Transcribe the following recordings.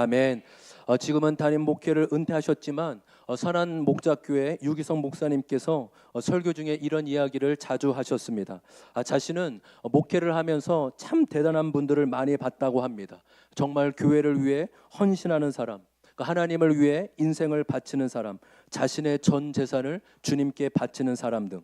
아멘. 지금은 담임 목회를 은퇴하셨지만 선한 목자교회 유기성 목사님께서 설교 중에 이런 이야기를 자주 하셨습니다. 자신은 목회를 하면서 참 대단한 분들을 많이 봤다고 합니다. 정말 교회를 위해 헌신하는 사람, 하나님을 위해 인생을 바치는 사람, 자신의 전 재산을 주님께 바치는 사람 등.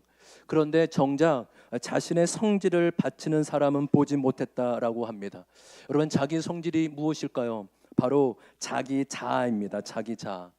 그런데 정작 자신의 성질을 바치는 사람은 보지 못했다라고 합니다. 여러분, 자기 성질이 무엇일까요? 바로 자기 자아입니다. 자기 자아.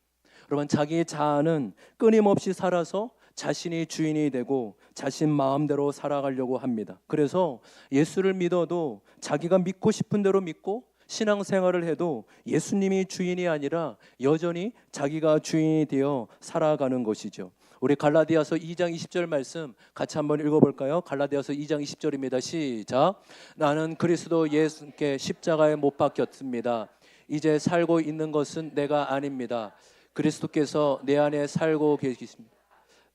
여러분, 자기 자아는 끊임없이 살아서 자신이 주인이 되고 자신 마음대로 살아가려고 합니다. 그래서 예수를 믿어도 자기가 믿고 싶은 대로 믿고 신앙생활을 해도 예수님이 주인이 아니라 여전히 자기가 주인이 되어 살아가는 것이죠. 우리 갈라디아서 2장 20절 말씀 같이 한번 읽어볼까요? 갈라디아서 2장 20절입니다. 시작. 나는 그리스도 예수께 십자가에 못 박혔습니다. 이제 살고 있는 것은 내가 아닙니다. 그리스도께서 내 안에 살고 계십니다.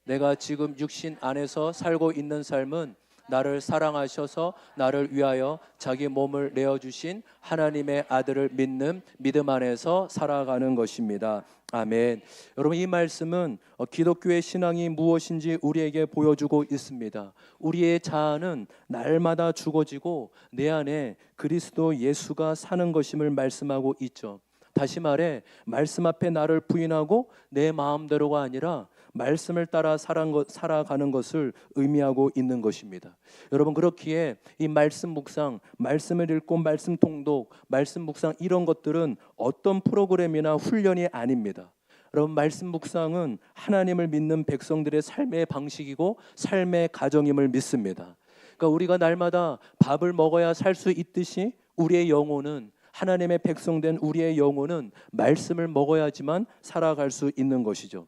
내가 지금 육신 안에서 살고 있는 삶은 나를 사랑하셔서 나를 위하여 자기 몸을 내어주신 하나님의 아들을 믿는 믿음 안에서 살아가는 것입니다. 아멘. 여러분, 이 말씀은 기독교의 신앙이 무엇인지 우리에게 보여주고 있습니다. 우리의 자아는 날마다 죽어지고 내 안에 그리스도 예수가 사는 것임을 말씀하고 있죠. 다시 말해, 말씀 앞에 나를 부인하고 내 마음대로가 아니라 말씀을 따라 살아가는 것을 의미하고 있는 것입니다. 여러분, 그렇기에 이 말씀 묵상, 말씀을 읽고 말씀 통독, 말씀 묵상 이런 것들은 어떤 프로그램이나 훈련이 아닙니다. 여러분, 말씀 묵상은 하나님을 믿는 백성들의 삶의 방식이고 삶의 가정임을 믿습니다. 그러니까 우리가 날마다 밥을 먹어야 살 수 있듯이 우리의 영혼은, 하나님의 백성된 우리의 영혼은 말씀을 먹어야지만 살아갈 수 있는 것이죠.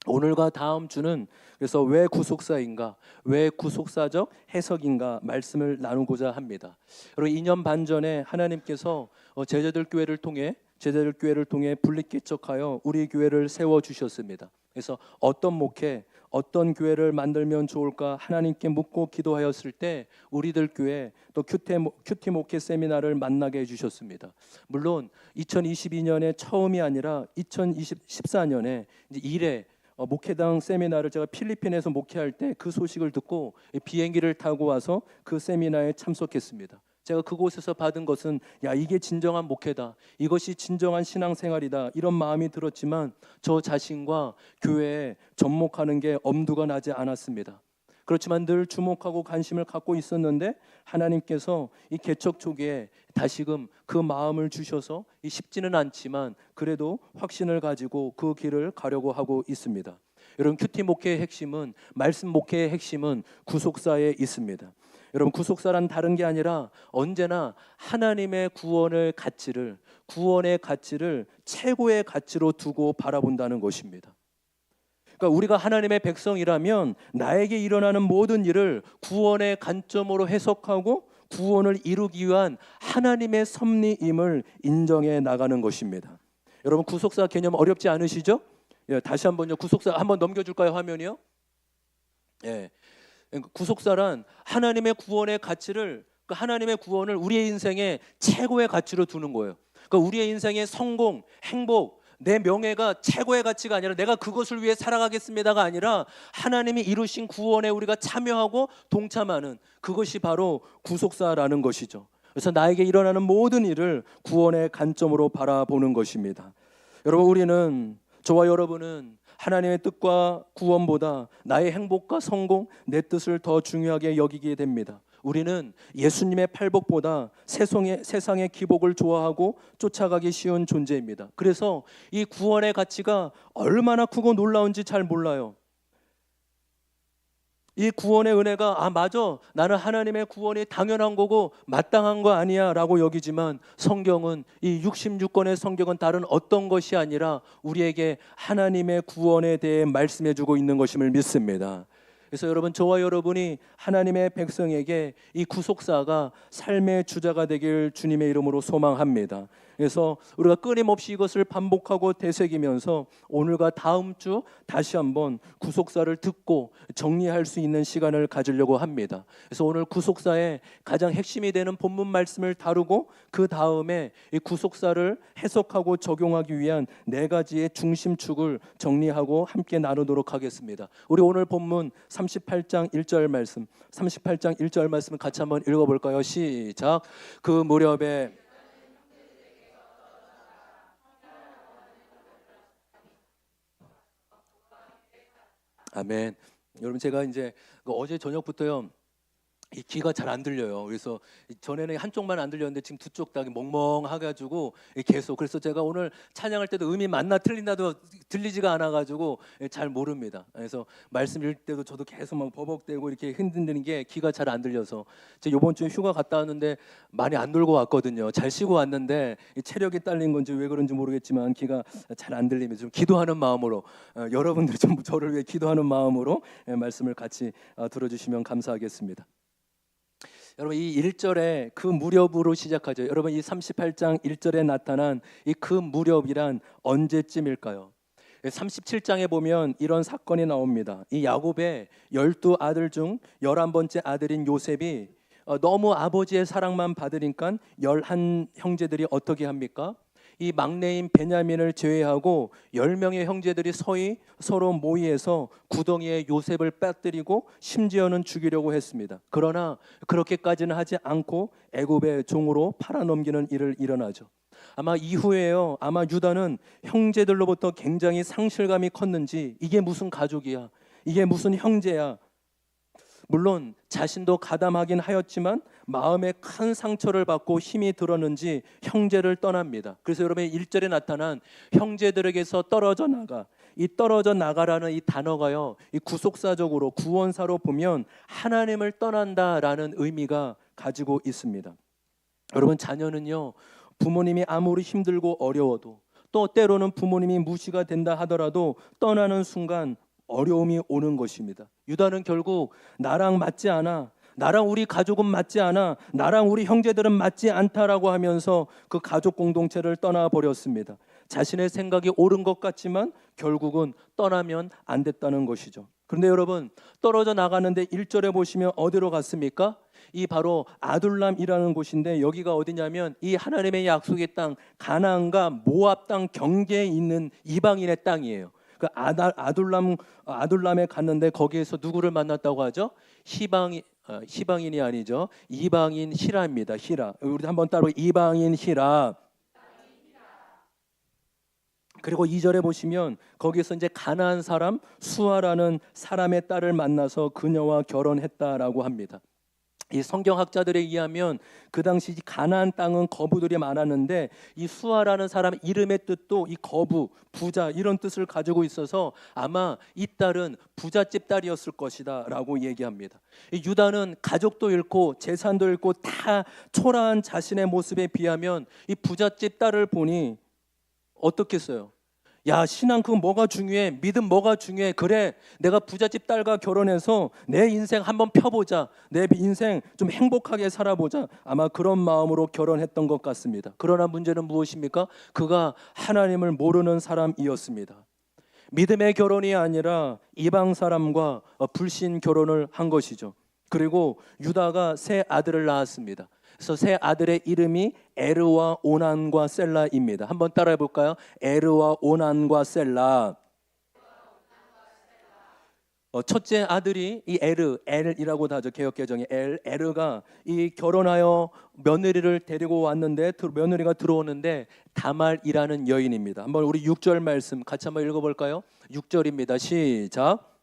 오늘과 다음 주는 그래서 왜 구속사인가, 왜 구속사적 해석인가 말씀을 나누고자 합니다. 여러분, 2년 반 전에 하나님께서 제자들 교회를 통해 분립개척하여 우리 교회를 세워주셨습니다. 그래서 어떤 목회, 어떤 교회를 만들면 좋을까 하나님께 묻고 기도하였을 때 우리들 교회 또 큐티 목회 세미나를 만나게 해주셨습니다. 물론 2022년에 처음이 아니라 2014년에 이제 1회 목회당 세미나를 제가 필리핀에서 목회할 때 그 소식을 듣고 비행기를 타고 와서 그 세미나에 참석했습니다. 제가 그곳에서 받은 것은 이게 진정한 목회다, 이것이 진정한 신앙생활이다, 이런 마음이 들었지만 저 자신과 교회에 접목하는 게 엄두가 나지 않았습니다. 그렇지만 늘 주목하고 관심을 갖고 있었는데 하나님께서 이 개척 초기에 다시금 그 마음을 주셔서 쉽지는 않지만 그래도 확신을 가지고 그 길을 가려고 하고 있습니다. 여러분, 큐티 목회의 핵심은, 말씀 목회의 핵심은 구속사에 있습니다. 여러분, 구속사란 다른 게 아니라 언제나 하나님의 구원의 가치를 최고의 가치로 두고 바라본다는 것입니다. 그러니까 우리가 하나님의 백성이라면 나에게 일어나는 모든 일을 구원의 관점으로 해석하고 구원을 이루기 위한 하나님의 섭리임을 인정해 나가는 것입니다. 여러분, 구속사 개념 어렵지 않으시죠? 다시 한번요. 구속사 한번 넘겨줄까요? 화면이요. 구속사란 하나님의 구원의 가치를, 하나님의 구원을 우리의 인생의 최고의 가치로 두는 거예요. 그러니까 우리의 인생의 성공, 행복, 내 명예가 최고의 가치가 아니라 내가 그것을 위해 살아가겠습니다가 아니라 하나님이 이루신 구원에 우리가 참여하고 동참하는 그것이 바로 구속사라는 것이죠. 그래서 나에게 일어나는 모든 일을 구원의 관점으로 바라보는 것입니다. 여러분, 저와 여러분은 하나님의 뜻과 구원보다 나의 행복과 성공, 내 뜻을 더 중요하게 여기게 됩니다. 우리는 예수님의 팔복보다 세상의 기복을 좋아하고 쫓아가기 쉬운 존재입니다. 그래서 이 구원의 가치가 얼마나 크고 놀라운지 잘 몰라요. 이 구원의 은혜가 맞아, 나는 하나님의 구원이 당연한 거고 마땅한 거 아니야 라고 여기지만 성경은, 이 66권의 성경은 다른 어떤 것이 아니라 우리에게 하나님의 구원에 대해 말씀해 주고 있는 것임을 믿습니다. 그래서 여러분, 저와 여러분이 하나님의 백성에게 이 구속사가 삶의 주자가 되길 주님의 이름으로 소망합니다. 그래서 우리가 끊임없이 이것을 반복하고 되새기면서 오늘과 다음 주 다시 한번 구속사를 듣고 정리할 수 있는 시간을 가지려고 합니다. 그래서 오늘 구속사의 가장 핵심이 되는 본문 말씀을 다루고 그 다음에 이 구속사를 해석하고 적용하기 위한 네 가지의 중심축을 정리하고 함께 나누도록 하겠습니다. 우리 오늘 본문 38장 1절 말씀, 38장 1절 말씀 같이 한번 읽어볼까요? 시작. 그 무렵에 아멘. 여러분, 제가 이제 어제 저녁부터요, 이 귀가 잘 안 들려요. 그래서 전에는 한쪽만 안 들렸는데 지금 두 쪽 다 멍멍해가지고 계속, 그래서 제가 오늘 찬양할 때도 음이 맞나 틀린다도 들리지가 않아가지고 잘 모릅니다. 그래서 말씀 읽을 때도 저도 계속 막 버벅대고 이렇게 흔드는 게 귀가 잘 안 들려서 제가 이번 주에 휴가 갔다 왔는데 많이 안 놀고 왔거든요. 잘 쉬고 왔는데 체력이 딸린 건지 왜 그런지 모르겠지만 귀가 잘 안 들리면서 좀 기도하는 마음으로, 여러분들이 좀 저를 위해 기도하는 마음으로 말씀을 같이 들어주시면 감사하겠습니다. 여러분, 이 1절에 그 무렵으로 시작하죠. 여러분, 이 38장 1절에 나타난 이 그 무렵이란 언제쯤일까요? 37장에 보면 이런 사건이 나옵니다. 이 야곱의 12아들 중 11번째 아들인 요셉이 너무 아버지의 사랑만 받으니까 11형제들이 어떻게 합니까? 이 막내인 베냐민을 제외하고 10명의 형제들이 서로 모의해서 구덩이에 요셉을 빠뜨리고 심지어는 죽이려고 했습니다. 그러나 그렇게까지는 하지 않고 애굽의 종으로 팔아넘기는 일을 일어나죠. 아마 이후에요, 아마 유다는 형제들로부터 굉장히 상실감이 컸는지 이게 무슨 가족이야, 이게 무슨 형제야, 물론 자신도 가담하긴 하였지만 마음에 큰 상처를 받고 힘이 들었는지 형제를 떠납니다. 그래서 여러분의 1절에 나타난 형제들에게서 떨어져 나가, 이 떨어져 나가라는 이 단어가요, 이 구속사적으로 구원사로 보면 하나님을 떠난다라는 의미가 가지고 있습니다. 여러분, 자녀는요, 부모님이 아무리 힘들고 어려워도, 또 때로는 부모님이 무시가 된다 하더라도 떠나는 순간 어려움이 오는 것입니다. 유다는 결국 나랑 맞지 않아, 나랑 우리 가족은 맞지 않아, 나랑 우리 형제들은 맞지 않다라고 하면서 그 가족 공동체를 떠나버렸습니다. 자신의 생각이 옳은 것 같지만 결국은 떠나면 안 됐다는 것이죠. 그런데 여러분, 떨어져 나가는데 1절에 보시면 어디로 갔습니까? 이 바로 아둘람이라는 곳인데, 여기가 어디냐면 이 하나님의 약속의 땅 가나안과 모압 땅 경계에 있는 이방인의 땅이에요. 그 아둘람에 갔는데 거기에서 누구를 만났다고 하죠? 히방인이 아니죠. 이방인 히라입니다. 히라. 우리 한번 따로 이방인 히라. 그리고 2절에 보시면 거기서 이제 가나안 사람 수아라는 사람의 딸을 만나서 그녀와 결혼했다라고 합니다. 이 성경학자들에 의하면 그 당시 가나안 땅은 거부들이 많았는데 이 수아라는 사람 이름의 뜻도 이 거부, 부자 이런 뜻을 가지고 있어서 아마 이 딸은 부잣집 딸이었을 것이다 라고 얘기합니다. 이 유다는 가족도 잃고 재산도 잃고 다 초라한 자신의 모습에 비하면 이 부잣집 딸을 보니 어떻겠어요? 야, 신앙 그거 뭐가 중요해? 믿음 뭐가 중요해? 그래, 내가 부잣집 딸과 결혼해서 내 인생 한번 펴보자, 내 인생 좀 행복하게 살아보자, 아마 그런 마음으로 결혼했던 것 같습니다. 그러나 문제는 무엇입니까? 그가 하나님을 모르는 사람이었습니다. 믿음의 결혼이 아니라 이방 사람과 불신 결혼을 한 것이죠. 그리고 유다가 세 아들을 낳았습니다. 그래서 세 아들의 이름이 에르와 오난과 셀라입니다. 한번 따라해 볼까요? 에르와 오난과 셀라. 첫째 아들이 이 엘이라고도 하죠. 개역개정에 에르가 이 결혼하여 며느리를 데리고 왔는데 며느리가 들어오는데 다말이라는 여인입니다. 한번 우리 6절 말씀 같이 한번 읽어볼까요? 6절입니다. 시작.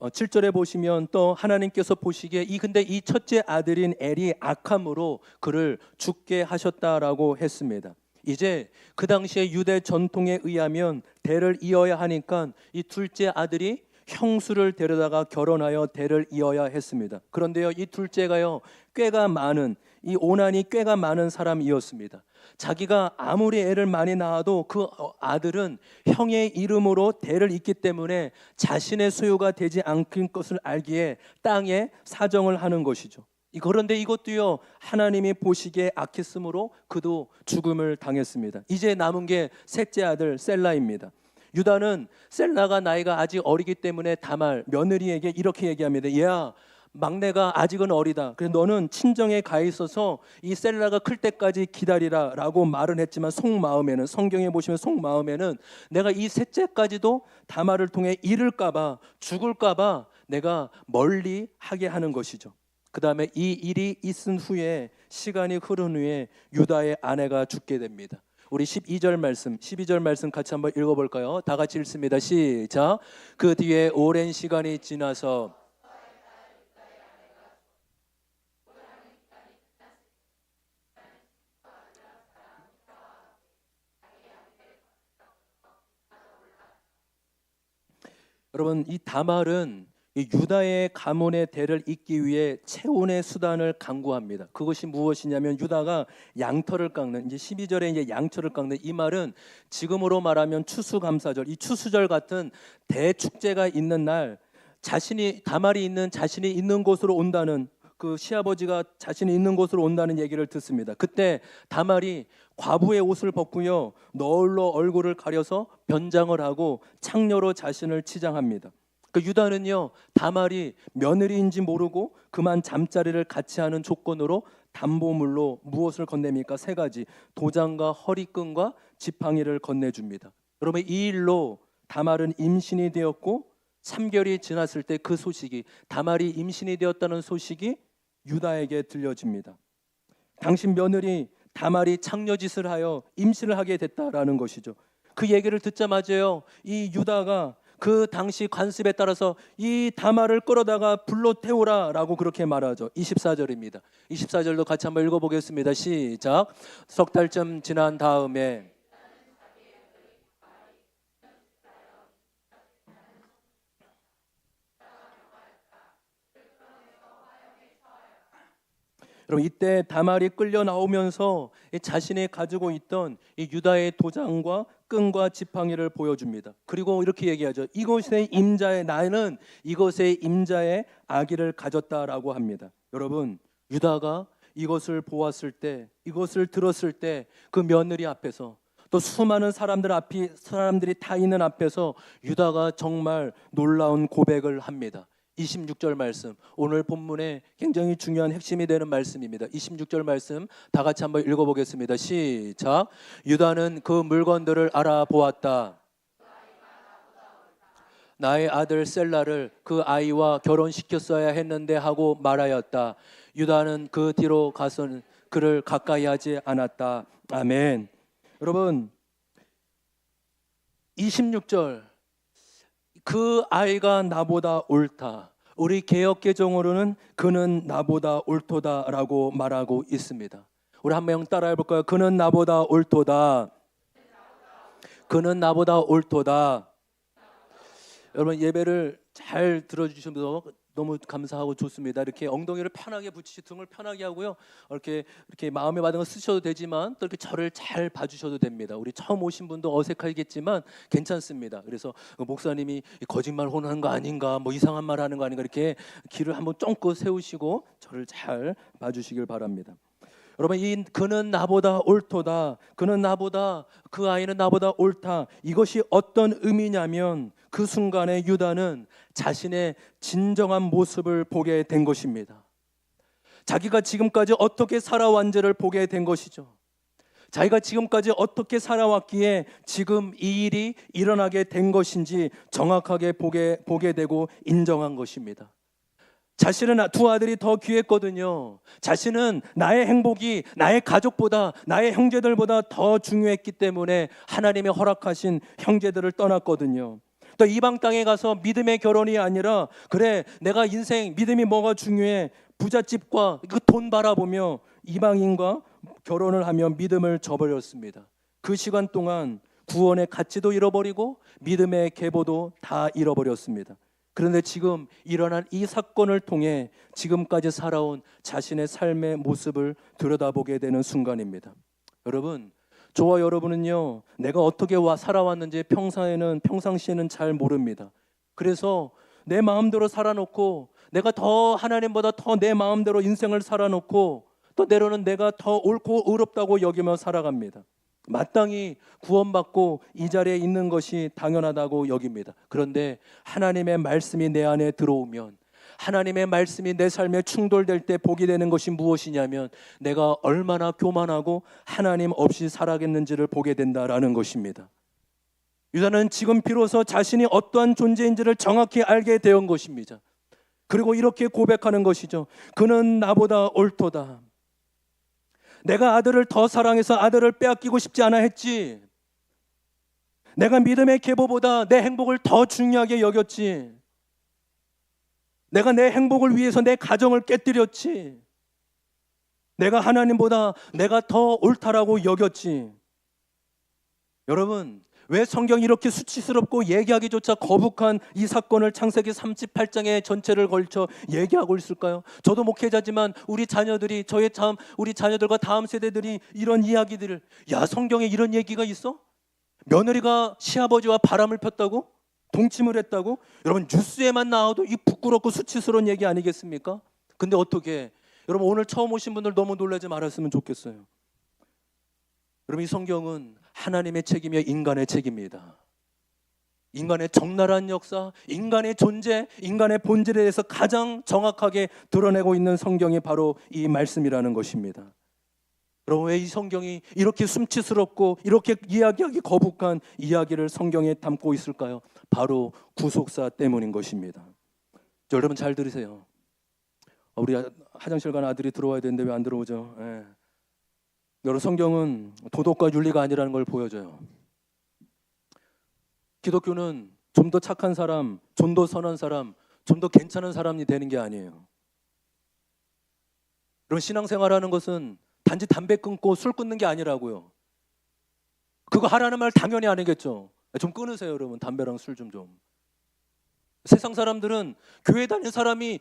7절에 보시면 또 하나님께서 보시기에 근데 이 첫째 아들인 엘이 악함으로 그를 죽게 하셨다라고 했습니다. 이제 그 당시에 유대 전통에 의하면 대를 이어야 하니까 이 둘째 아들이 형수를 데려다가 결혼하여 대를 이어야 했습니다. 그런데요, 이 둘째가요, 꾀가 많은, 이 오난이 꾀가 많은 사람이었습니다. 자기가 아무리 애를 많이 낳아도 그 아들은 형의 이름으로 대를 잇기 때문에 자신의 소유가 되지 않을 것을 알기에 땅에 사정을 하는 것이죠. 그런데 이것도요, 하나님이 보시기에 악했으므로 그도 죽음을 당했습니다. 이제 남은 게 셋째 아들 셀라입니다. 유다는 셀라가 나이가 아직 어리기 때문에 다말 며느리에게 이렇게 얘기합니다. 얘야, 막내가 아직은 어리다. 그래서 너는 친정에 가 있어서 이 셀라가 클 때까지 기다리라 라고 말은 했지만 속마음에는, 성경에 보시면 속마음에는 내가 이 셋째까지도 다말을 통해 잃을까봐, 죽을까봐 내가 멀리 하게 하는 것이죠. 그 다음에 이 일이 있은 후에, 시간이 흐른 후에 유다의 아내가 죽게 됩니다. 우리 12절 말씀 같이 한번 읽어볼까요? 다 같이 읽습니다. 시작. 그 뒤에 오랜 시간이 지나서 여러분, 이 다말은 이 유다의 가문의 대를 잇기 위해 채혼의 수단을 강구합니다. 그것이 무엇이냐면 유다가 양털을 깎는, 이제 12절에 이제 양털을 깎는, 이 말은 지금으로 말하면 추수감사절, 이 추수절 같은 대축제가 있는 날 다말이 있는 자신이 있는 곳으로 온다는, 그 시아버지가 자신이 있는 곳으로 온다는 얘기를 듣습니다. 그때 다말이 과부의 옷을 벗고요, 너울로 얼굴을 가려서 변장을 하고 창녀로 자신을 치장합니다. 그 유다는요, 다말이 며느리인지 모르고 그만 잠자리를 같이 하는 조건으로 담보물로 무엇을 건넵니까? 세 가지, 도장과 허리끈과 지팡이를 건네줍니다. 여러분, 이 일로 다말은 임신이 되었고 3개월이 지났을 때 그 소식이, 다말이 임신이 되었다는 소식이 유다에게 들려집니다. 당신 며느리 다말이 창녀짓을 하여 임신을 하게 됐다라는 것이죠. 그 얘기를 듣자마자요, 이 유다가 그 당시 관습에 따라서 이 다말을 끌어다가 불로 태우라 라고 그렇게 말하죠. 24절입니다. 24절도 같이 한번 읽어보겠습니다. 시작. 석 달쯤 지난 다음에 여러분, 이때 다말이 끌려 나오면서 자신이 가지고 있던 이 유다의 도장과 끈과 지팡이를 보여줍니다. 그리고 이렇게 얘기하죠. 나는 이것의 임자의 아기를 가졌다라고 합니다. 여러분, 유다가 이것을 들었을 때 그 며느리 앞에서, 또 수많은 사람들이 다 있는 앞에서 유다가 정말 놀라운 고백을 합니다. 26절 말씀, 오늘 본문에 굉장히 중요한 핵심이 되는 말씀입니다. 26절 말씀 다 같이 한번 읽어보겠습니다. 시작. 유다는 그 물건들을 알아보았다. 나의 아들 셀라를 그 아이와 결혼시켰어야 했는데 하고 말하였다. 유다는 그 뒤로 가서는 그를 가까이 하지 않았다. 아멘. 여러분, 26절, 그 아이가 나보다 옳다. 우리 개역개정으로는 그는 나보다 옳도다라고 말하고 있습니다. 우리 한 명 따라해 볼까요? 그는 나보다 옳도다. 그는 나보다 옳도다. 여러분, 예배를 잘 들어주셔서 너무 감사하고 좋습니다. 이렇게 엉덩이를 편하게 붙이시고 등을 편하게 하고요. 이렇게 마음에 받은 거 쓰셔도 되지만 또 이렇게 저를 잘 봐주셔도 됩니다. 우리 처음 오신 분도 어색하겠지만 괜찮습니다. 그래서 목사님이 거짓말 하는 거 아닌가, 뭐 이상한 말 하는 거 아닌가, 이렇게 귀를 한번 쫑긋 세우시고 저를 잘 봐주시길 바랍니다. 여러분, 그는 나보다 옳도다, 그 아이는 나보다 옳다, 이것이 어떤 의미냐면 그 순간에 유다는 자신의 진정한 모습을 보게 된 것입니다. 자기가 지금까지 어떻게 살아왔는지를 보게 된 것이죠. 자기가 지금까지 어떻게 살아왔기에 지금 이 일이 일어나게 된 것인지 정확하게 보게 되고 인정한 것입니다. 자신은 두 아들이 더 귀했거든요. 자신은 나의 행복이 나의 가족보다, 나의 형제들보다 더 중요했기 때문에 하나님의 허락하신 형제들을 떠났거든요. 또 이방 땅에 가서 믿음의 결혼이 아니라, 그래 내가 인생 믿음이 뭐가 중요해, 부잣집과 그 돈 바라보며 이방인과 결혼을 하며 믿음을 저버렸습니다. 그 시간 동안 구원의 가치도 잃어버리고 믿음의 계보도 다 잃어버렸습니다. 그런데 지금 일어난 이 사건을 통해 지금까지 살아온 자신의 삶의 모습을 들여다보게 되는 순간입니다. 여러분, 저와 여러분은요, 내가 어떻게 살아왔는지 평상시에는 잘 모릅니다. 그래서 내 마음대로 살아놓고, 내가 더 하나님보다 더 내 마음대로 인생을 살아놓고, 또 때로는 내가 더 옳고 의롭다고 여기며 살아갑니다. 마땅히 구원받고 이 자리에 있는 것이 당연하다고 여깁니다. 그런데 하나님의 말씀이 내 안에 들어오면, 하나님의 말씀이 내 삶에 충돌될 때 보게 되는 것이 무엇이냐면, 내가 얼마나 교만하고 하나님 없이 살아겠는지를 보게 된다라는 것입니다. 유다는 지금 비로소 자신이 어떠한 존재인지를 정확히 알게 된 것입니다. 그리고 이렇게 고백하는 것이죠. 그는 나보다 옳도다. 내가 아들을 더 사랑해서 아들을 빼앗기고 싶지 않아 했지. 내가 믿음의 계보보다 내 행복을 더 중요하게 여겼지. 내가 내 행복을 위해서 내 가정을 깨뜨렸지. 내가 하나님보다 내가 더 옳다라고 여겼지. 여러분, 왜 성경이 이렇게 수치스럽고 얘기하기조차 거북한 이 사건을 창세기 38장의 전체를 걸쳐 얘기하고 있을까요? 저도 목회자지만 우리 자녀들과 다음 세대들이 이런 이야기들을, 야, 성경에 이런 얘기가 있어? 며느리가 시아버지와 바람을 폈다고? 동침을 했다고? 여러분, 뉴스에만 나와도 이 부끄럽고 수치스러운 얘기 아니겠습니까? 근데 어떻게, 여러분, 오늘 처음 오신 분들 너무 놀라지 말았으면 좋겠어요. 여러분, 이 성경은 하나님의 책임이요, 인간의 책임입니다. 인간의 적나라한 역사, 인간의 존재, 인간의 본질에 대해서 가장 정확하게 드러내고 있는 성경이 바로 이 말씀이라는 것입니다. 여러분, 왜 이 성경이 이렇게 수치스럽고 이렇게 이야기하기 거북한 이야기를 성경에 담고 있을까요? 바로 구속사 때문인 것입니다. 여러분 잘 들으세요. 우리 화장실 간 아들이 들어와야 되는데 왜 안 들어오죠? 예. 여러분, 성경은 도덕과 윤리가 아니라는 걸 보여줘요. 기독교는 좀 더 착한 사람, 좀 더 선한 사람, 좀 더 괜찮은 사람이 되는 게 아니에요. 여러분, 신앙생활하는 것은 단지 담배 끊고 술 끊는 게 아니라고요. 그거 하라는 말 당연히 아니겠죠. 좀 끊으세요, 여러분. 담배랑 술 좀. 세상 사람들은 교회 다니는 사람이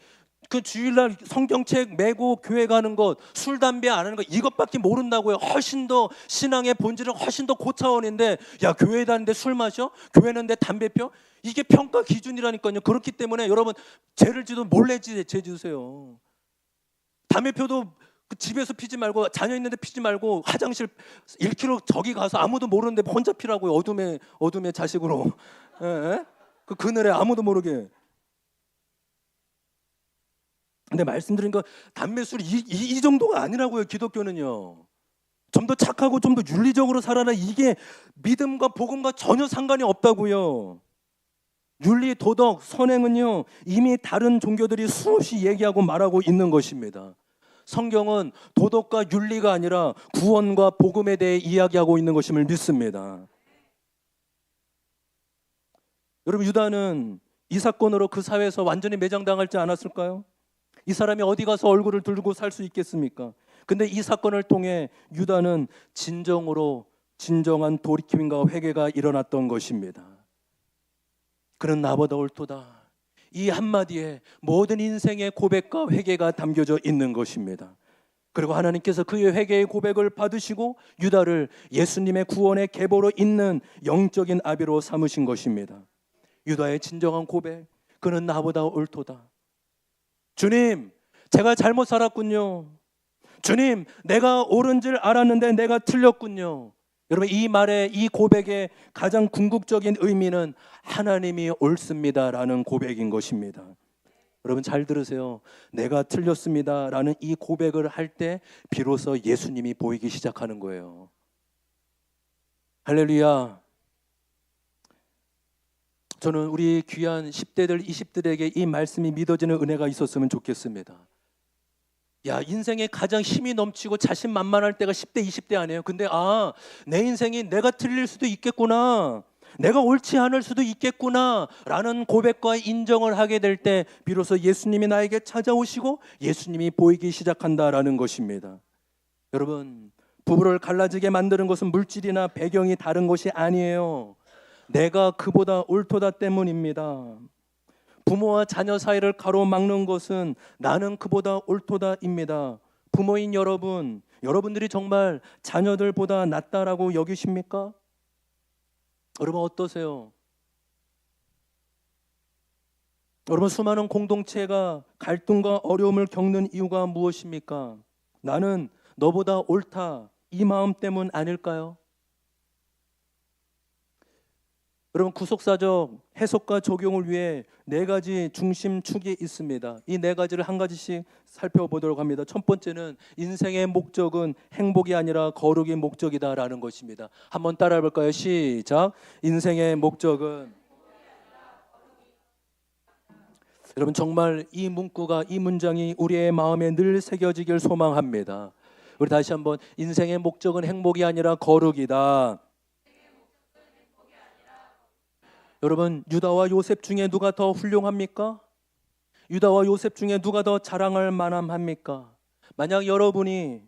그 주일날 성경책 메고 교회 가는 것, 술 담배 안 하는 것, 이것밖에 모른다고요. 훨씬 더 신앙의 본질은 훨씬 더 고차원인데, 야, 교회 다니는데 술 마셔? 교회는 데 담배 펴? 이게 평가 기준이라니까요. 그렇기 때문에 여러분, 죄를 지도 몰래 죄 지으세요. 담배 펴도 그 집에서 피지 말고, 자녀 있는데 피지 말고, 화장실 1km 저기 가서 아무도 모르는데 혼자 피라고요. 어둠의 자식으로. 예? 그 그늘에 아무도 모르게. 근데 말씀드린 거 담배 술 이 정도가 아니라고요. 기독교는요. 좀 더 착하고 좀 더 윤리적으로 살아라. 이게 믿음과 복음과 전혀 상관이 없다고요. 윤리, 도덕, 선행은요, 이미 다른 종교들이 수없이 얘기하고 말하고 있는 것입니다. 성경은 도덕과 윤리가 아니라 구원과 복음에 대해 이야기하고 있는 것임을 믿습니다. 여러분, 유다는 이 사건으로 그 사회에서 완전히 매장당하지 않았을까요? 이 사람이 어디 가서 얼굴을 들고 살 수 있겠습니까? 근데 이 사건을 통해 유다는 진정한 돌이킴과 회개가 일어났던 것입니다. 그는 나보다 옳도다. 이 한마디에 모든 인생의 고백과 회개가 담겨져 있는 것입니다. 그리고 하나님께서 그의 회개의 고백을 받으시고 유다를 예수님의 구원의 계보로 잇는 영적인 아비로 삼으신 것입니다. 유다의 진정한 고백, 그는 나보다 옳도다. 주님, 제가 잘못 살았군요. 주님, 내가 옳은 줄 알았는데 내가 틀렸군요. 여러분, 이 말의, 이 고백의 가장 궁극적인 의미는 하나님이 옳습니다라는 고백인 것입니다. 여러분 잘 들으세요. 내가 틀렸습니다라는 이 고백을 할 때 비로소 예수님이 보이기 시작하는 거예요. 할렐루야. 저는 우리 귀한 10대들, 20대들에게 이 말씀이 믿어지는 은혜가 있었으면 좋겠습니다. 야, 인생에 가장 힘이 넘치고 자신만만할 때가 10대, 20대 아니에요. 근데 내 인생이 내가 틀릴 수도 있겠구나, 내가 옳지 않을 수도 있겠구나 라는 고백과 인정을 하게 될 때 비로소 예수님이 나에게 찾아오시고 예수님이 보이기 시작한다라는 것입니다. 여러분, 부부를 갈라지게 만드는 것은 물질이나 배경이 다른 것이 아니에요. 내가 그보다 옳도다 때문입니다. 부모와 자녀 사이를 가로막는 것은 나는 그보다 옳도다입니다. 부모인 여러분, 여러분들이 정말 자녀들보다 낫다라고 여기십니까? 여러분 어떠세요? 여러분 수많은 공동체가 갈등과 어려움을 겪는 이유가 무엇입니까? 나는 너보다 옳다 이 마음 때문 아닐까요? 여러분 구속사적 해석과 적용을 위해 네 가지 중심축이 있습니다. 이 네 가지를 한 가지씩 살펴보도록 합니다. 첫 번째는 인생의 목적은 행복이 아니라 거룩이 목적이다라는 것입니다. 한번 따라해 볼까요? 시작. 인생의 목적은, 여러분 정말 이 문구가, 이 문장이 우리의 마음에 늘 새겨지길 소망합니다. 우리 다시 한번, 인생의 목적은 행복이 아니라 거룩이다. 여러분 유다와 요셉 중에 누가 더 훌륭합니까? 유다와 요셉 중에 누가 더 자랑할 만합니까? 만약 여러분이,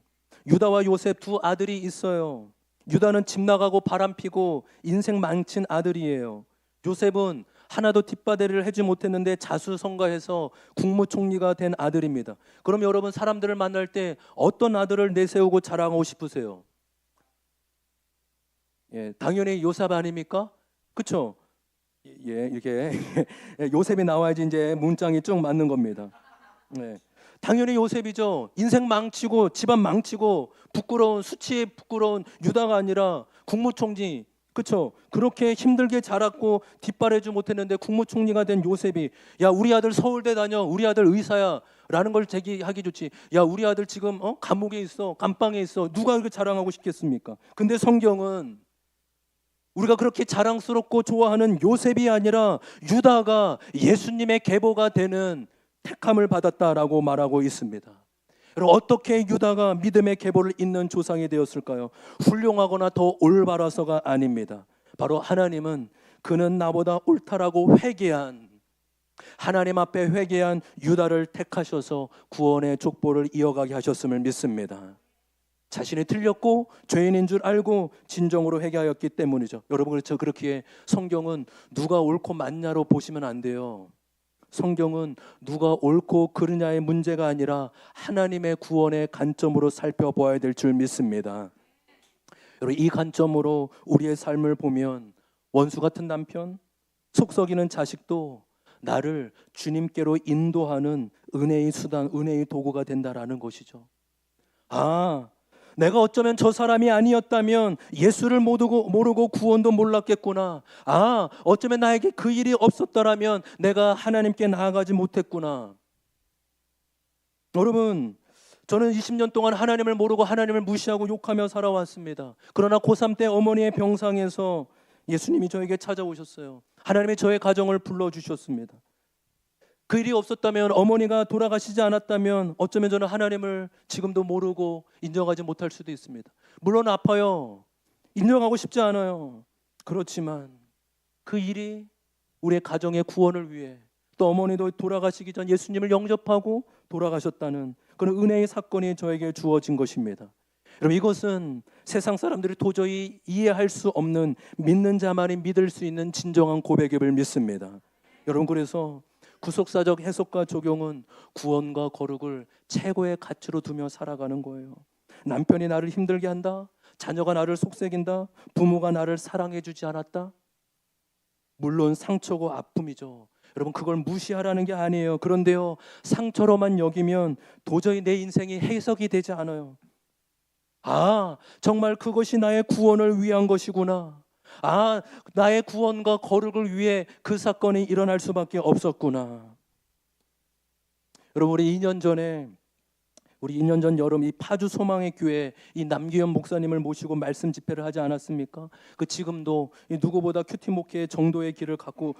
유다와 요셉 두 아들이 있어요. 유다는 집 나가고 바람 피고 인생 망친 아들이에요. 요셉은 하나도 뒷바대를 해지 못했는데 자수성가해서 국무총리가 된 아들입니다. 그럼 여러분 사람들을 만날 때 어떤 아들을 내세우고 자랑하고 싶으세요? 당연히 요셉 아닙니까? 그렇죠? 이렇게 요셉이 나와야지 이제 문장이 쭉 맞는 겁니다. 당연히 요셉이죠. 인생 망치고 집안 망치고 부끄러운, 수치에 부끄러운 유다가 아니라 국무총리, 그렇죠? 그렇게 힘들게 자랐고 뒷바라지 못했는데 국무총리가 된 요셉이, 야 우리 아들 서울대 다녀, 우리 아들 의사야 라는 걸 제기하기 좋지, 야 우리 아들 지금 감옥에 있어, 감방에 있어, 누가 그렇게 자랑하고 싶겠습니까? 근데 성경은 우리가 그렇게 자랑스럽고 좋아하는 요셉이 아니라 유다가 예수님의 계보가 되는 택함을 받았다라고 말하고 있습니다. 여러분 어떻게 유다가 믿음의 계보를 잇는 조상이 되었을까요? 훌륭하거나 더 올바라서가 아닙니다. 바로 하나님은 그는 나보다 옳다라고 회개한, 하나님 앞에 회개한 유다를 택하셔서 구원의 족보를 이어가게 하셨음을 믿습니다. 자신이 틀렸고 죄인인 줄 알고 진정으로 회개하였기 때문이죠. 여러분 그렇죠? 그렇기에 성경은 누가 옳고 맞냐로 보시면 안 돼요. 성경은 누가 옳고 그르냐의 문제가 아니라 하나님의 구원의 관점으로 살펴보아야 될 줄 믿습니다. 여러분 이 관점으로 우리의 삶을 보면 원수 같은 남편, 속썩이는 자식도 나를 주님께로 인도하는 은혜의 수단, 은혜의 도구가 된다라는 것이죠. 내가 어쩌면 저 사람이 아니었다면 예수를 모르고 구원도 몰랐겠구나. 어쩌면 나에게 그 일이 없었더라면 내가 하나님께 나아가지 못했구나. 여러분 저는 20년 동안 하나님을 모르고 하나님을 무시하고 욕하며 살아왔습니다. 그러나 고3 때 어머니의 병상에서 예수님이 저에게 찾아오셨어요. 하나님이 저의 가정을 불러주셨습니다. 그 일이 없었다면, 어머니가 돌아가시지 않았다면 어쩌면 저는 하나님을 지금도 모르고 인정하지 못할 수도 있습니다. 물론 아파요. 인정하고 싶지 않아요. 그렇지만 그 일이 우리의 가정의 구원을 위해, 또 어머니도 돌아가시기 전 예수님을 영접하고 돌아가셨다는 그런 은혜의 사건이 저에게 주어진 것입니다. 여러분 이것은 세상 사람들이 도저히 이해할 수 없는, 믿는 자만이 믿을 수 있는 진정한 고백임을 믿습니다. 여러분 그래서 구속사적 해석과 적용은 구원과 거룩을 최고의 가치로 두며 살아가는 거예요. 남편이 나를 힘들게 한다, 자녀가 나를 속삭인다, 부모가 나를 사랑해주지 않았다, 물론 상처고 아픔이죠. 여러분 그걸 무시하라는 게 아니에요. 그런데요, 상처로만 여기면 도저히 내 인생이 해석이 되지 않아요. 정말 그것이 나의 구원을 위한 것이구나. 나의 구원과 거룩을 위해 그 사건이 일어날 수밖에 없었구나. 여러분 우리 2년 전 여름 이 파주 소망의 교회 이 남기현 목사님을 모시고 말씀 집회를 하지 않았습니까? 지금도 누구보다 큐티 목회의 정도의 길을 걷고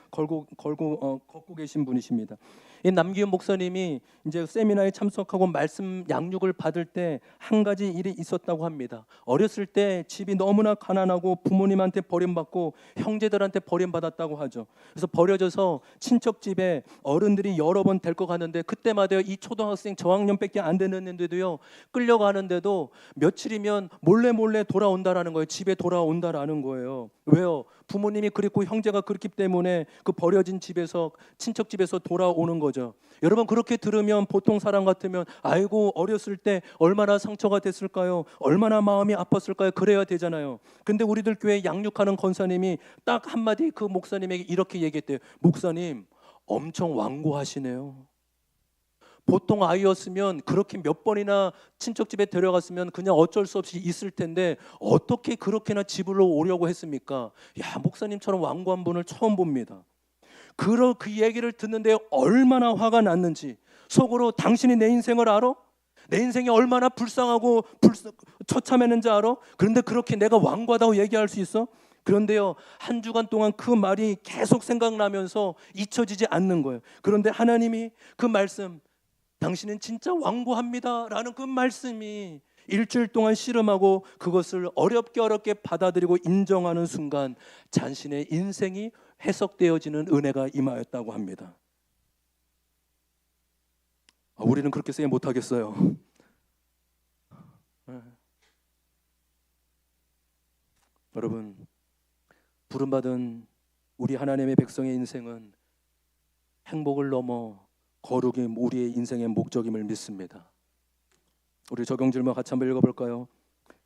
계신 분이십니다. 이 남기현 목사님이 이제 세미나에 참석하고 말씀 양육을 받을 때 한 가지 일이 있었다고 합니다. 어렸을 때 집이 너무나 가난하고 부모님한테 버림받고 형제들한테 버림받았다고 하죠. 그래서 버려져서 친척 집에 어른들이 여러 번 데리고 가는데, 그때마다 이 초등학생 저학년밖에 안 되는데도요, 끌려가는데도 며칠이면 몰래 돌아온다라는 거예요. 집에 돌아온다라는 거예요. 왜요? 부모님이 그립고 형제가 그립기 때문에 그 버려진 집에서, 친척 집에서 돌아오는 거죠. 여러분, 그렇게 들으면 보통 사람 같으면 아이고 어렸을 때 얼마나 상처가 됐을까요? 얼마나 마음이 아팠을까요? 그래야 되잖아요. 근데 우리들 교회 양육하는 권사님이 딱 한마디 그 목사님에게 이렇게 얘기했대요. 목사님, 엄청 완고하시네요. 보통 아이였으면 그렇게 몇 번이나 친척집에 데려갔으면 그냥 어쩔 수 없이 있을 텐데 어떻게 그렇게나 집으로 오려고 했습니까? 야, 목사님처럼 완고한 분을 처음 봅니다. 그 얘기를 듣는데 얼마나 화가 났는지, 속으로 당신이 내 인생을 알아? 내 인생이 얼마나 불쌍하고 처참했는지 알아? 그런데 그렇게 내가 완고하다고 얘기할 수 있어? 그런데요, 한 주간 동안 그 말이 계속 생각나면서 잊혀지지 않는 거예요. 그런데 하나님이 그 말씀, 당신은 진짜 완고합니다 라는 그 말씀이 일주일 동안 씨름하고 그것을 어렵게 받아들이고 인정하는 순간 자신의 인생이 해석되어지는 은혜가 임하였다고 합니다. 우리는 그렇게 생각 못하겠어요. 여러분, 부름받은 우리 하나님의 백성의 인생은 행복을 넘어 거룩이 우리의 인생의 목적임을 믿습니다. 우리 적용 질문 같이 한번 읽어볼까요?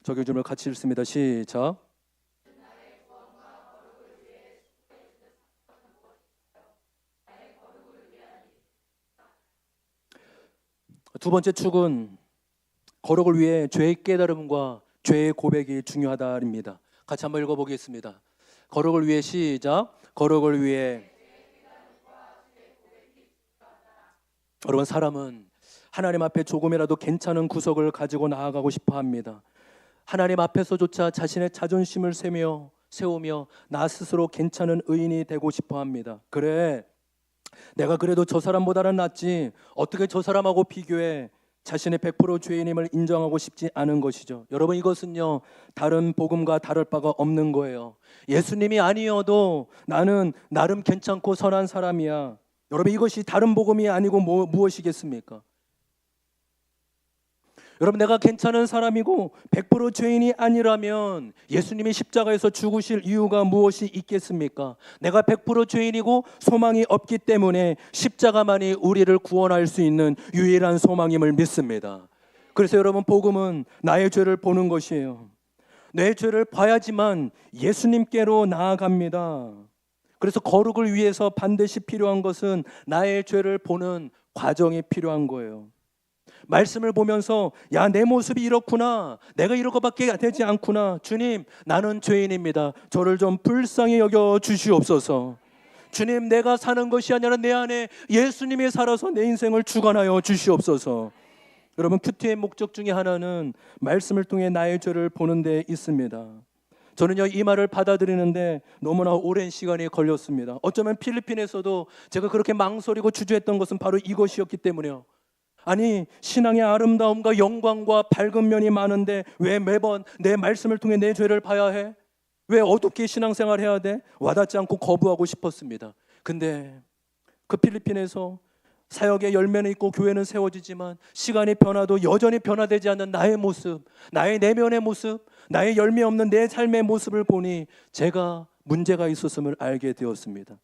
적용 질문 같이 읽습니다. 시작. 두 번째 축은 거룩을 위해 죄의 깨달음과 죄의 고백이 중요하다입니다. 같이 한번 읽어보겠습니다. 거룩을 위해 시작. 거룩을 위해. 여러분, 사람은 하나님 앞에 조금이라도 괜찮은 구석을 가지고 나아가고 싶어 합니다. 하나님 앞에서조차 자신의 자존심을 세우며 나 스스로 괜찮은 의인이 되고 싶어 합니다. 그래, 내가 그래도 저 사람보다는 낫지, 어떻게 저 사람하고 비교해, 자신의 100% 죄인임을 인정하고 싶지 않은 것이죠. 여러분, 이것은요, 다른 복음과 다를 바가 없는 거예요. 예수님이 아니어도 나는 나름 괜찮고 선한 사람이야. 여러분, 이것이 다른 복음이 아니고 무엇이겠습니까? 여러분, 내가 괜찮은 사람이고 100% 죄인이 아니라면 예수님이 십자가에서 죽으실 이유가 무엇이 있겠습니까? 내가 100% 죄인이고 소망이 없기 때문에 십자가만이 우리를 구원할 수 있는 유일한 소망임을 믿습니다. 그래서 여러분, 복음은 나의 죄를 보는 것이에요. 내 죄를 봐야지만 예수님께로 나아갑니다. 그래서 거룩을 위해서 반드시 필요한 것은 나의 죄를 보는 과정이 필요한 거예요. 말씀을 보면서 야, 내 모습이 이렇구나, 내가 이런 것밖에 되지 않구나, 주님 나는 죄인입니다, 저를 좀 불쌍히 여겨 주시옵소서. 주님, 내가 사는 것이 아니라 내 안에 예수님이 살아서 내 인생을 주관하여 주시옵소서. 여러분, 큐티의 목적 중에 하나는 말씀을 통해 나의 죄를 보는 데 있습니다. 저는요, 이 말을 받아들이는데 너무나 오랜 시간이 걸렸습니다. 어쩌면 필리핀에서도 제가 그렇게 망설이고 주저했던 것은 바로 이것이었기 때문에요. 아니, 신앙의 아름다움과 영광과 밝은 면이 많은데 왜 매번 내 말씀을 통해 내 죄를 봐야 해? 왜 어둡게 신앙생활 해야 돼? 와닿지 않고 거부하고 싶었습니다. 근데 그 필리핀에서 사역의 열매는 있고 교회는 세워지지만 시간이 변화도 여전히 변화되지 않는 나의 모습, 나의 내면의 모습, 나의 열매 없는 내 삶의 모습을 보니 제가 문제가 있었음을 알게 되었습니다.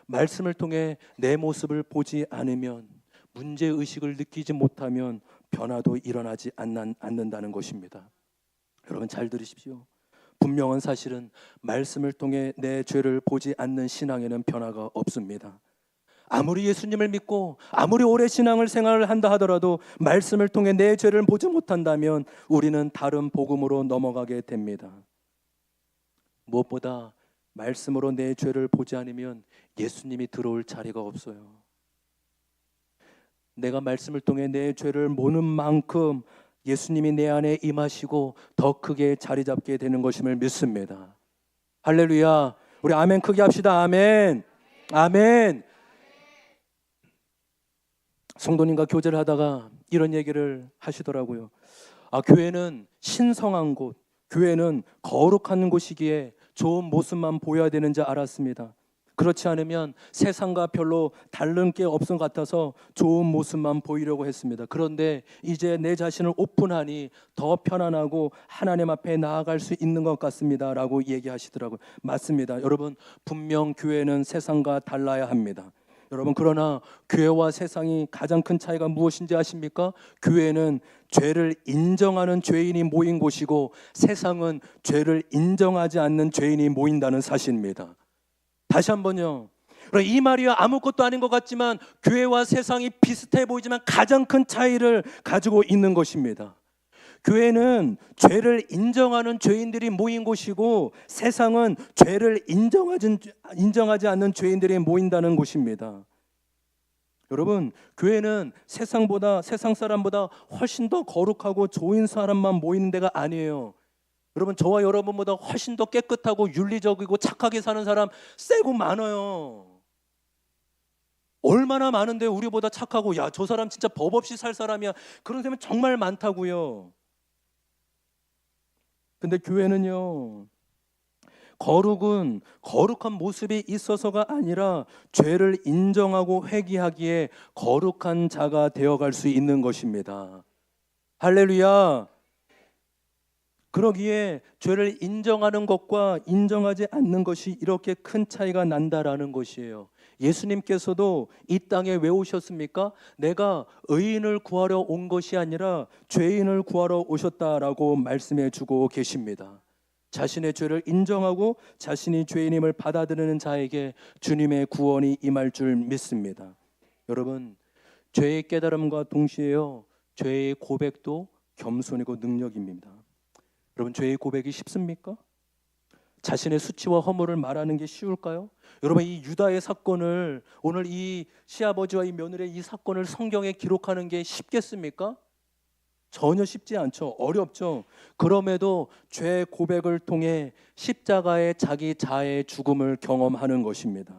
말씀을 통해 내 모습을 보지 않으면, 문제의식을 느끼지 못하면 변화도 일어나지 않는다는 것입니다. 여러분, 잘 들으십시오. 분명한 사실은 말씀을 통해 내 죄를 보지 않는 신앙에는 변화가 없습니다. 아무리 예수님을 믿고 아무리 오래 신앙을 생활을 한다 하더라도 말씀을 통해 내 죄를 보지 못한다면 우리는 다른 복음으로 넘어가게 됩니다. 무엇보다 말씀으로 내 죄를 보지 않으면 예수님이 들어올 자리가 없어요. 내가 말씀을 통해 내 죄를 보는 만큼 예수님이 내 안에 임하시고 더 크게 자리 잡게 되는 것임을 믿습니다. 할렐루야. 우리 아멘 크게 합시다. 아멘. 아멘. 성도님과 교제를 하다가 이런 얘기를 하시더라고요. 교회는 신성한 곳, 교회는 거룩한 곳이기에 좋은 모습만 보여야 되는지 알았습니다. 그렇지 않으면 세상과 별로 다른 게 없은 것 같아서 좋은 모습만 보이려고 했습니다. 그런데 이제 내 자신을 오픈하니 더 편안하고 하나님 앞에 나아갈 수 있는 것 같습니다 라고 얘기하시더라고요. 맞습니다. 여러분, 분명 교회는 세상과 달라야 합니다. 여러분, 그러나 교회와 세상이 가장 큰 차이가 무엇인지 아십니까? 교회는 죄를 인정하는 죄인이 모인 곳이고 세상은 죄를 인정하지 않는 죄인이 모인다는 사실입니다. 다시 한번요. 이 말이 아무것도 아닌 것 같지만 교회와 세상이 비슷해 보이지만 가장 큰 차이를 가지고 있는 것입니다. 교회는 죄를 인정하는 죄인들이 모인 곳이고 세상은 죄를 인정하지 않는 죄인들이 모인다는 곳입니다. 여러분, 교회는 세상 사람보다 훨씬 더 거룩하고 좋은 사람만 모이는 데가 아니에요. 여러분, 저와 여러분보다 훨씬 더 깨끗하고 윤리적이고 착하게 사는 사람 세고 많아요. 얼마나 많은데 우리보다 착하고 야, 저 사람 진짜 법 없이 살 사람이야. 그런 사람이 정말 많다고요. 근데 교회는요, 거룩은 거룩한 모습이 있어서가 아니라 죄를 인정하고 회개하기에 거룩한 자가 되어갈 수 있는 것입니다. 할렐루야. 그러기에 죄를 인정하는 것과 인정하지 않는 것이 이렇게 큰 차이가 난다라는 것이에요. 예수님께서도 이 땅에 왜 오셨습니까? 내가 의인을 구하러 온 것이 아니라 죄인을 구하러 오셨다라고 말씀해 주고 계십니다. 자신의 죄를 인정하고 자신이 죄인임을 받아들이는 자에게 주님의 구원이 임할 줄 믿습니다. 여러분, 죄의 깨달음과 동시에요, 죄의 고백도 겸손이고 능력입니다. 여러분, 죄의 고백이 쉽습니까? 자신의 수치와 허물을 말하는 게 쉬울까요? 여러분, 이 유다의 사건을, 오늘 이 시아버지와 이 며느리의 이 사건을 성경에 기록하는 게 쉽겠습니까? 전혀 쉽지 않죠. 어렵죠. 그럼에도 죄 고백을 통해 십자가의 자기 자의 죽음을 경험하는 것입니다.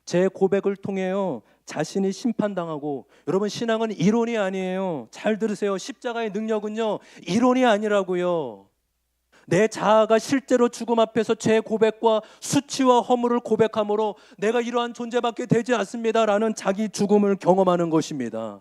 제 고백을 통해요, 자신이 심판당하고, 여러분, 신앙은 이론이 아니에요. 잘 들으세요. 십자가의 능력은요, 이론이 아니라고요. 내 자아가 실제로 죽음 앞에서 제 고백과 수치와 허물을 고백함으로 내가 이러한 존재밖에 되지 않습니다라는 자기 죽음을 경험하는 것입니다.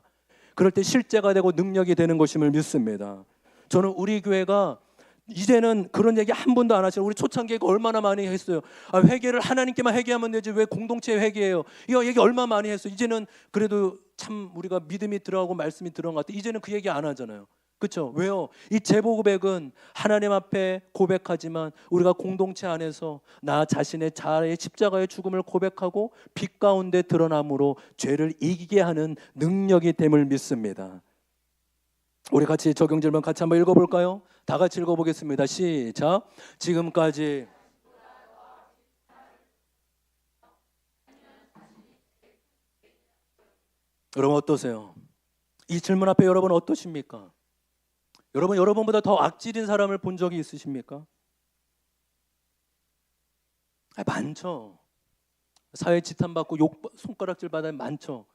그럴 때 실제가 되고 능력이 되는 것임을 믿습니다. 저는 우리 교회가 이제는 그런 얘기 한 번도 안 하시고, 우리 초창기에 얼마나 많이 했어요. 회개를 하나님께만 회개하면 되지 왜 공동체에 회개해요? 이거 얘기 얼마나 많이 했어요. 이제는 그래도 참 우리가 믿음이 들어가고 말씀이 들어간 것 같아요. 이제는 그 얘기 안 하잖아요. 그렇죠? 왜요? 이 제보 고백은 하나님 앞에 고백하지만 우리가 공동체 안에서 나 자신의 자아의 십자가의 죽음을 고백하고 빛 가운데 드러남으로 죄를 이기게 하는 능력이 됨을 믿습니다. 우리 같이 적용 질문 같이 한번 읽어볼까요? 다 같이 읽어보겠습니다. 시작. 지금까지 여러분 어떠세요? 이 질문 앞에 여러분 어떠십니까? 여러분보다 더 악질인 사람을 본 적이 있으십니까? 많죠. 사회 지탄받고 손가락질 받아야 많죠.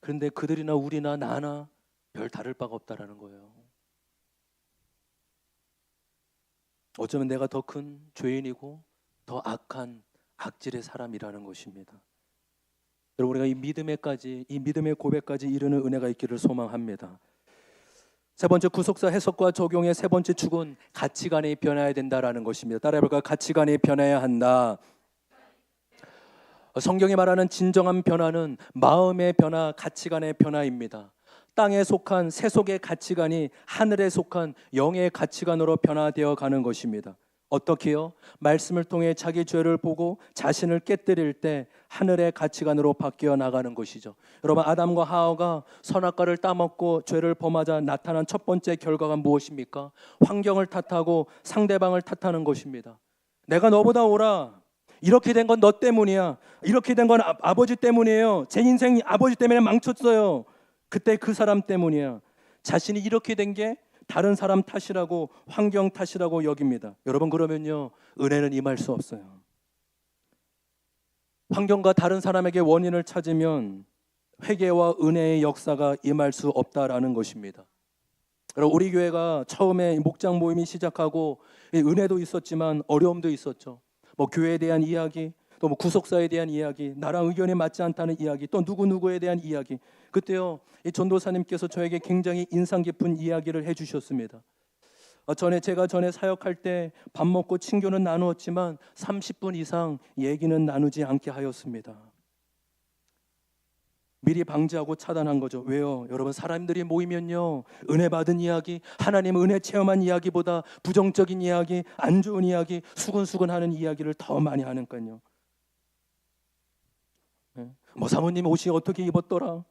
그런데 그들이나 우리나 나나 별 다를 바가 없다라는 거예요. 어쩌면 내가 더 큰 죄인이고 더 악한 악질의 사람이라는 것입니다. 여러분, 우리가 이 믿음의 고백까지 이르는 은혜가 있기를 소망합니다. 세 번째, 구속사 해석과 적용의 세 번째 축은 가치관이 변해야 된다라는 것입니다. 따라해볼까요? 가치관이 변해야 한다. 성경이 말하는 진정한 변화는 마음의 변화, 가치관의 변화입니다. 땅에 속한 세속의 가치관이 하늘에 속한 영의 가치관으로 변화되어 가는 것입니다. 어떻게요? 말씀을 통해 자기 죄를 보고 자신을 깨뜨릴 때 하늘의 가치관으로 바뀌어 나가는 것이죠. 여러분, 아담과 하와가 선악과를 따먹고 죄를 범하자 나타난 첫 번째 결과가 무엇입니까? 환경을 탓하고 상대방을 탓하는 것입니다. 내가 너보다 옳아. 이렇게 된 건 너 때문이야. 이렇게 된 건 아버지 때문이에요. 제 인생 아버지 때문에 망쳤어요. 그때 그 사람 때문이야. 자신이 이렇게 된 게 다른 사람 탓이라고, 환경 탓이라고 여깁니다. 여러분, 그러면요, 은혜는 임할 수 없어요. 환경과 다른 사람에게 원인을 찾으면 회개와 은혜의 역사가 임할 수 없다라는 것입니다. 여러분, 우리 교회가 처음에 목장 모임이 시작하고 은혜도 있었지만 어려움도 있었죠. 교회에 대한 이야기, 또 뭐 구속사에 대한 이야기, 나랑 의견이 맞지 않다는 이야기, 또 누구누구에 대한 이야기. 그때요, 이 전도사님께서 저에게 굉장히 인상 깊은 이야기를 해주셨습니다. 제가 전에 사역할 때 밥 먹고 친교는 나누었지만 30분 이상 얘기는 나누지 않게 하였습니다. 미리 방지하고 차단한 거죠. 왜요? 여러분, 사람들이 모이면요, 은혜 받은 이야기, 하나님 은혜 체험한 이야기보다 부정적인 이야기, 안 좋은 이야기, 수근수근하는 이야기를 더 많이 하니까요. 뭐 사모님 옷이 어떻게 입었더라,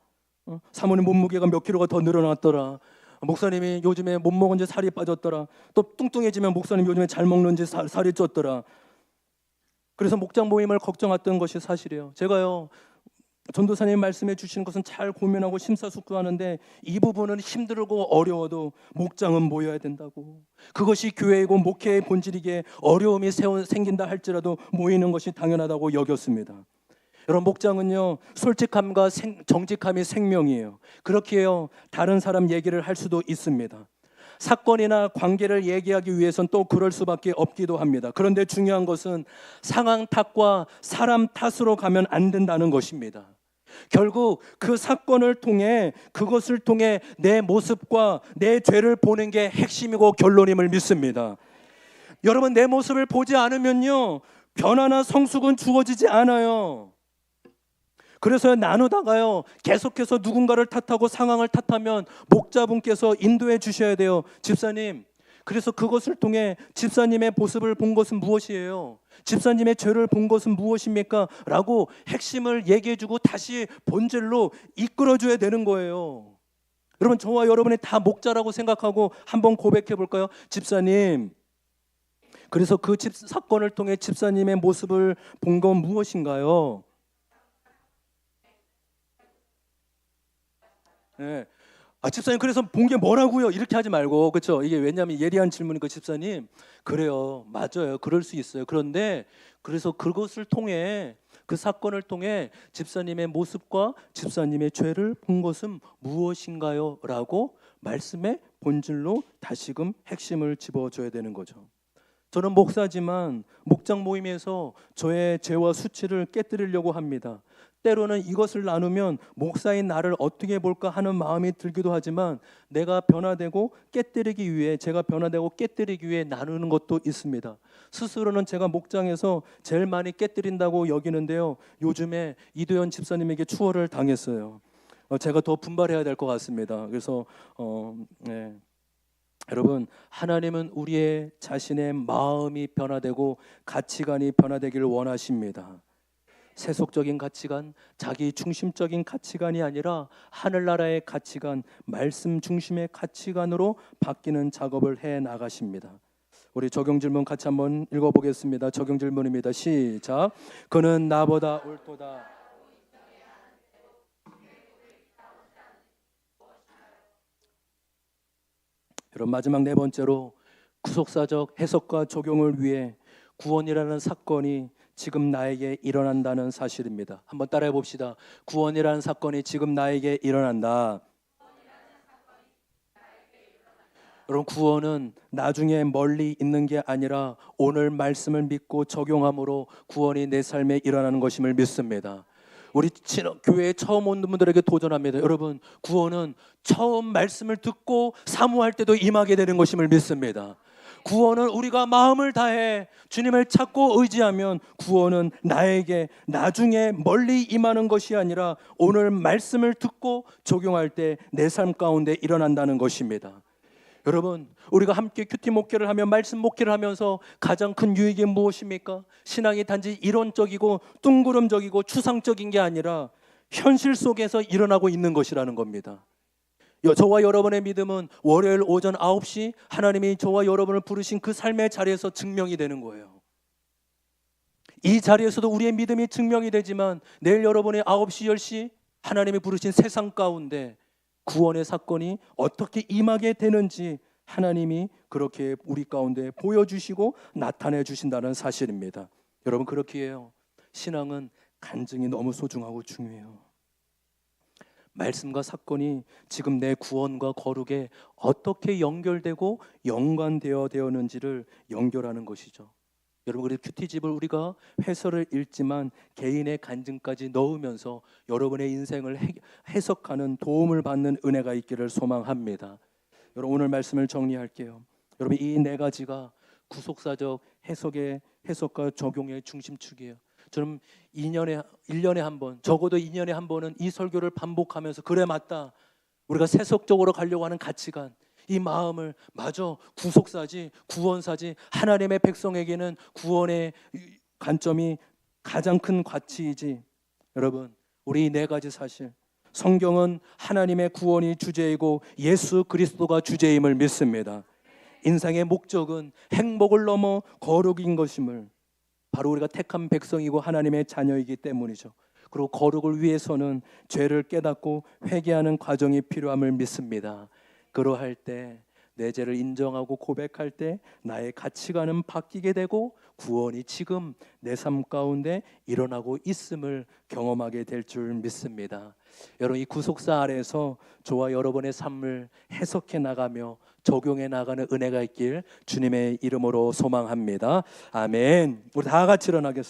사모님 몸무게가 몇 킬로가 더 늘어났더라, 목사님이 요즘에 못 먹은지 살이 빠졌더라, 또 뚱뚱해지면 목사님 요즘에 잘 먹는지 살이 쪘더라. 그래서 목장 모임을 걱정했던 것이 사실이에요. 제가요, 전도사님 말씀해 주시는 것은 잘 고민하고 심사숙고하는데 이 부분은 힘들고 어려워도 목장은 모여야 된다고, 그것이 교회이고 목회의 본질이기에 어려움이 생긴다 할지라도 모이는 것이 당연하다고 여겼습니다. 여러분, 목장은요, 솔직함과 정직함이 생명이에요. 그렇게요, 다른 사람 얘기를 할 수도 있습니다. 사건이나 관계를 얘기하기 위해선 또 그럴 수밖에 없기도 합니다. 그런데 중요한 것은 상황 탓과 사람 탓으로 가면 안 된다는 것입니다. 결국 그 사건을 통해, 그것을 통해 내 모습과 내 죄를 보는 게 핵심이고 결론임을 믿습니다. 여러분, 내 모습을 보지 않으면요, 변화나 성숙은 주어지지 않아요. 그래서 나누다가요, 계속해서 누군가를 탓하고 상황을 탓하면 목자분께서 인도해 주셔야 돼요. 집사님, 그래서 그것을 통해 집사님의 모습을 본 것은 무엇이에요? 집사님의 죄를 본 것은 무엇입니까? 라고 핵심을 얘기해주고 다시 본질로 이끌어줘야 되는 거예요. 여러분, 저와 여러분이 다 목자라고 생각하고 한번 고백해 볼까요? 집사님, 그래서 그 사건을 통해 집사님의 모습을 본 건 무엇인가요? 네. 집사님, 그래서 본 게 뭐라고요? 이렇게 하지 말고, 그렇죠? 이게 왜냐하면 예리한 질문이니까. 집사님, 그래요, 맞아요, 그럴 수 있어요. 그런데 그래서 그것을 통해, 그 사건을 통해 집사님의 모습과 집사님의 죄를 본 것은 무엇인가요? 라고 말씀의 본질로 다시금 핵심을 집어줘야 되는 거죠. 저는 목사지만 목장 모임에서 저의 죄와 수치를 깨뜨리려고 합니다. 때로는 이것을 나누면 목사인 나를 어떻게 볼까 하는 마음이 들기도 하지만, 내가 변화되고 깨뜨리기 위해, 제가 변화되고 깨뜨리기 위해 나누는 것도 있습니다. 스스로는 제가 목장에서 제일 많이 깨뜨린다고 여기는데요, 요즘에 이도현 집사님에게 추월을 당했어요. 제가 더 분발해야 될 것 같습니다. 그래서 네. 여러분, 하나님은 우리의 자신의 마음이 변화되고 가치관이 변화되기를 원하십니다. 세속적인 가치관, 자기 중심적인 가치관이 아니라 하늘나라의 가치관, 말씀 중심의 가치관으로 바뀌는 작업을 해 나가십니다. 우리 적용 질문 같이 한번 읽어보겠습니다. 적용 질문입니다. 시작. 그는 나보다 옳도다. 여러분, 마지막 네 번째로 구속사적 해석과 적용을 위해 구원이라는 사건이 지금 나에게 일어난다는 사실입니다. 한번 따라해 봅시다. 구원이라는 사건이 지금 나에게 일어난다. 여러분, 구원은 나중에 멀리 있는 게 아니라 오늘 말씀을 믿고 적용함으로 구원이 내 삶에 일어나는 것임을 믿습니다. 우리 교회에 처음 온 분들에게 도전합니다. 여러분, 구원은 처음 말씀을 듣고 사모할 때도 임하게 되는 것임을 믿습니다. 구원은 우리가 마음을 다해 주님을 찾고 의지하면, 구원은 나에게 나중에 멀리 임하는 것이 아니라 오늘 말씀을 듣고 적용할 때 내 삶 가운데 일어난다는 것입니다. 여러분, 우리가 함께 큐티 목회를 하며 말씀 목회를 하면서 가장 큰 유익이 무엇입니까? 신앙이 단지 이론적이고 둥그름적이고 추상적인 게 아니라 현실 속에서 일어나고 있는 것이라는 겁니다. 저와 여러분의 믿음은 월요일 오전 9시 하나님이 저와 여러분을 부르신 그 삶의 자리에서 증명이 되는 거예요. 이 자리에서도 우리의 믿음이 증명이 되지만, 내일 여러분의 9시, 10시 하나님이 부르신 세상 가운데 구원의 사건이 어떻게 임하게 되는지 하나님이 그렇게 우리 가운데 보여주시고 나타내 주신다는 사실입니다. 여러분, 그렇게 해요. 신앙은 간증이 너무 소중하고 중요해요. 말씀과 사건이 지금 내 구원과 거룩에 어떻게 연결되고 연관되어 되었는지를 연결하는 것이죠. 여러분, 그래서 큐티집을 우리가 해설을 읽지만 개인의 간증까지 넣으면서 여러분의 인생을 해석하는 도움을 받는 은혜가 있기를 소망합니다. 여러분, 오늘 말씀을 정리할게요. 여러분, 이 네 가지가 구속사적 해석과 적용의 중심축이에요. 저는 1년에 한 번, 적어도 2년에 한 번은 이 설교를 반복하면서 그래 맞다, 우리가 세속적으로 가려고 하는 가치관, 이 마음을, 맞아, 구속사지, 구원사지, 하나님의 백성에게는 구원의 관점이 가장 큰 가치이지. 여러분, 우리 이 네 가지 사실, 성경은 하나님의 구원이 주제이고 예수 그리스도가 주제임을 믿습니다. 인생의 목적은 행복을 넘어 거룩인 것임을, 바로 우리가 택한 백성이고 하나님의 자녀이기 때문이죠. 그리고 거룩을 위해서는 죄를 깨닫고 회개하는 과정이 필요함을 믿습니다. 그러할 때, 내 죄를 인정하고 고백할 때 나의 가치관은 바뀌게 되고 구원이 지금 내 삶 가운데 일어나고 있음을 경험하게 될 줄 믿습니다. 여러분, 이 구속사 아래에서 저와 여러분의 삶을 해석해 나가며 적용해 나가는 은혜가 있길 주님의 이름으로 소망합니다. 아멘. 우리 다 같이 일어나겠습니다.